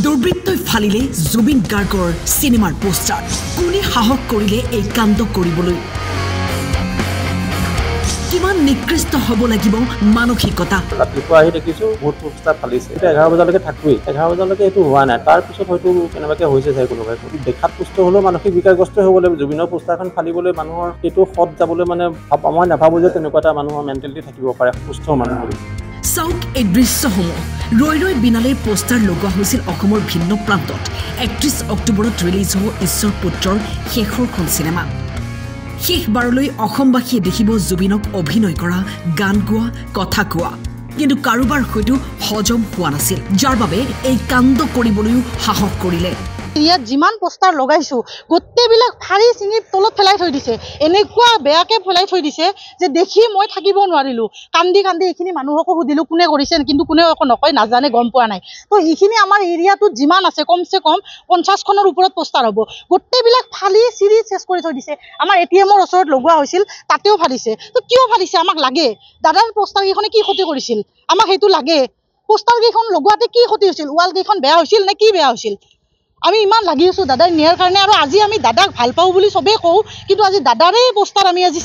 দুৰ্বৃত্তই ফালিলে জুবিন গাৰ্গৰ সিনেমাৰ পোষ্টাৰ কোনে সাহস কৰিলে এই কাণ্ড কৰিবলৈ কিমান নিকৃষ্ট হ'ব লাগিব মানসিকতা ৰাতিপুৱা আহি দেখিছো বহুত পোষ্টাৰ ফালিছে 11 বজালৈকে থাকুই 11 বজালৈকে এটো হোৱা নাই তাৰ পিছত হয়তো কেনেবাকে হৈছে চাই কোনোবাই দেখাত পুষ্ট হলো মানসিক বিকাৰগ্ৰস্ত হ'বলৈ জুবিনৰ পোষ্টাৰখন ফালিবলৈ মানুহৰ এটো হত যাবলৈ মানে মই নাভাবো যে তেনেকুৱা এটা মানুহৰ মেন্টালিটি থাকিব পাৰে সুস্থ মানুহৰ চাওক এই দৃশ্যসমূহ ৰৈ ৰৈ বিনালেৰ পোষ্টাৰ লগোৱা হৈছিল অসমৰ ভিন্ন প্ৰান্তত 31 অক্টোবৰত ৰিলিজ হ'ব ঈশ্বৰ পুত্ৰৰ শেষৰখন সিনেমা শেষবাৰলৈ অসমবাসীয়ে দেখিব জুবিনক অভিনয় কৰা গান গোৱা কথা কোৱা কিন্তু কাৰোবাৰ হয়তো হজম হোৱা নাছিল যাৰ বাবে এই কাণ্ড কৰিবলৈও সাহস কৰিলে ইয়াত যিমান পোষ্টাৰ লগাইছো গোটেইবিলাক ফাৰি চিঙি তলত ফেলাই থৈ দিছে এনেকুৱা বেয়াকে ফেলাই থৈ দিছে যে দেখি মই থাকিব নোৱাৰিলো কান্দি কান্দি এইখিনি মানুহকো সুধিলো কোনে কৰিছে কিন্তু কোনে একো নকয় নাজানে গম পোৱা নাই তো এইখিনি আমাৰ এৰিয়াটোত যিমান আছে কমসে কম 50 খনৰ ওপৰত পোষ্টাৰ হ'ব গোটেইবিলাক ফালি চিৰি চেছ কৰি থৈ দিছে আমাৰ এটিএমৰ ওচৰত লগোৱা হৈছিল তাতেও ফালিছে তো কিয় ফালিছে আমাক লাগে দাদাৰ পোষ্টাৰ কেইখনে কি ক্ষতি কৰিছিল আমাক হেতু লাগে পোষ্টাৰ কেইখন লগোৱাতে কি ক্ষতি হৈছিল ওয়াল কেইখন বেয়া হৈছিল নে কি বেয়া হৈছিল আমি ইমান লাগি আছো দাদাৰ নিয়াৰ কাৰণে আৰু আজি আমি দাদাক ভাল পাও বুলি সবে কও কিন্তু আজি দাদাৰে পোষ্টাৰ আমি আজি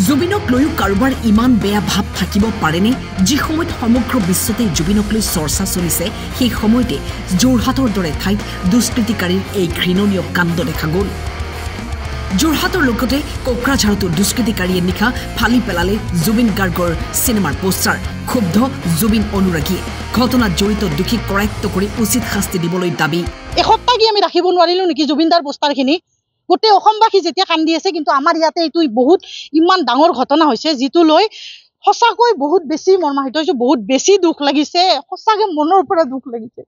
জুবিনক লৈও কাৰোবাৰ ইমান বেয়া ভাৱ থাকিব পাৰেনে যি সময়ত সমগ্ৰ বিশ্বতে জুবিনক লৈ চৰ্চা চলিছে সেই সময়তে যোৰহাটৰ দৰে ঠাইত দুষ্কৃতিকাৰীৰ এই ঘৃণনীয় কাণ্ড দেখা গ'ল যোৰহাটৰ লগতে কোকৰাঝাৰতো দুষ্কৃতিকাৰীয়ে নিশা ফালি পেলালে জুবিন গাৰ্গৰ সিনেমাৰ পোষ্টাৰ ক্ষুব্ধ জুবিন অনুৰাগী ঘটনাত জড়িত দুখী কৰায়ত্ব কৰি উচিত শাস্তি দিবলৈ দাবী এসপ্তাহ কি আমি ৰাখিব নোৱাৰিলো নেকি জুবিনদাৰ পোষ্টাৰখিনি গোটেই অসমবাসী যেতিয়া কান্দি আছে কিন্তু আমাৰ ইয়াতে এইটো বহুত ইমান ডাঙৰ ঘটনা হৈছে যিটো লৈ সঁচাকৈ বহুত বেছি মৰ্মাহিত হৈছো বহুত বেছি দুখ লাগিছে সঁচাকৈ মনৰ পৰা দুখ লাগিছে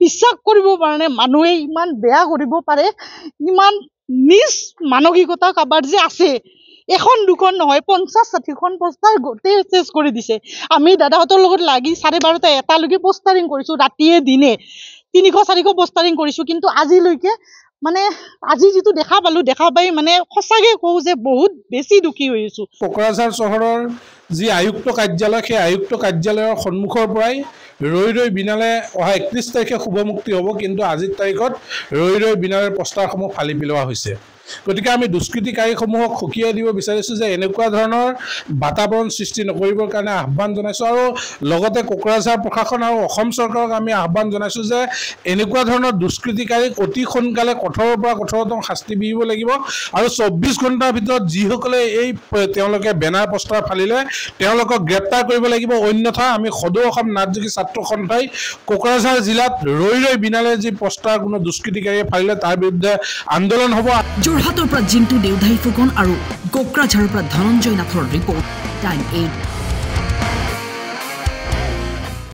বিশ্বাস কৰিব পৰা নাই মানুহে ইমান বেয়া কৰিব পাৰে ইমান নিজ মানসিকতা কাবাৰ যে আছে এখন দুখন নহয় 50-60খন পোষ্টাৰ গোটেই চেছ কৰি দিছে আমি দাদাহঁতৰ লগত লাগি 12:30 এটালৈকে পোষ্টাৰিং কৰিছো ৰাতিয়ে দিনে 300-400 পোষ্টাৰিং কৰিছো কিন্তু আজিলৈকে মানে আজি যেটো দেখা পাই মানে সঁচাকৈ কও যে বহুত বেছি দুখী হৈছো কোকৰাঝাৰ চহৰৰ যি আয়ুক্ত কাৰ্যালয় সেই আয়ুক্ত কাৰ্যালয়ৰ সন্মুখৰ পৰাই ৰৈ ৰৈ বিনালে অহা 31 তাৰিখে শুভমুক্তি হ'ব কিন্তু আজিৰ তাৰিখত ৰৈ ৰৈ বিনালেৰ পোষ্টাৰসমূহ ফালি পেলোৱা হৈছে গতিকে আমি দুষ্কৃতিকাৰীসমূহক খকিয়াই দিব বিচাৰিছো যে এনেকুৱা ধৰণৰ বাতাবৰণ সৃষ্টি নকৰিবৰ কাৰণে আহ্বান জনাইছো আৰু লগতে কোকৰাঝাৰ প্ৰশাসন আৰু অসম চৰকাৰক আমি আহ্বান জনাইছো যে এনেকুৱা ধৰণৰ দুষ্কৃতিকাৰীক অতি সোনকালে কঠোৰৰ পৰা কঠোৰতম শাস্তি বিহিব লাগিব আৰু 24 ঘণ্টাৰ ভিতৰত যিসকলে এই তেওঁলোকে বেনাৰ পোষ্টাৰ ফালিলে তেওঁলোকক গ্ৰেপ্তাৰ কৰিব লাগিব অন্যথা আমি সদৌ অসম নাটযোগী ছাত্ৰ সন্থাই কোকৰাঝাৰ জিলাত ৰৈ ৰৈ বিনালে যি পোষ্টাৰ কোনো দুষ্কৃতিকাৰীয়ে ফালিলে তাৰ বিৰুদ্ধে আন্দোলন হ'ব যোৰহাটৰ পৰা জিন্তু দেউধাই ফুকন আৰু কোকৰাঝাৰৰ পৰা ধনঞ্জয় নাথৰ ৰিপৰ্ট টাইম 8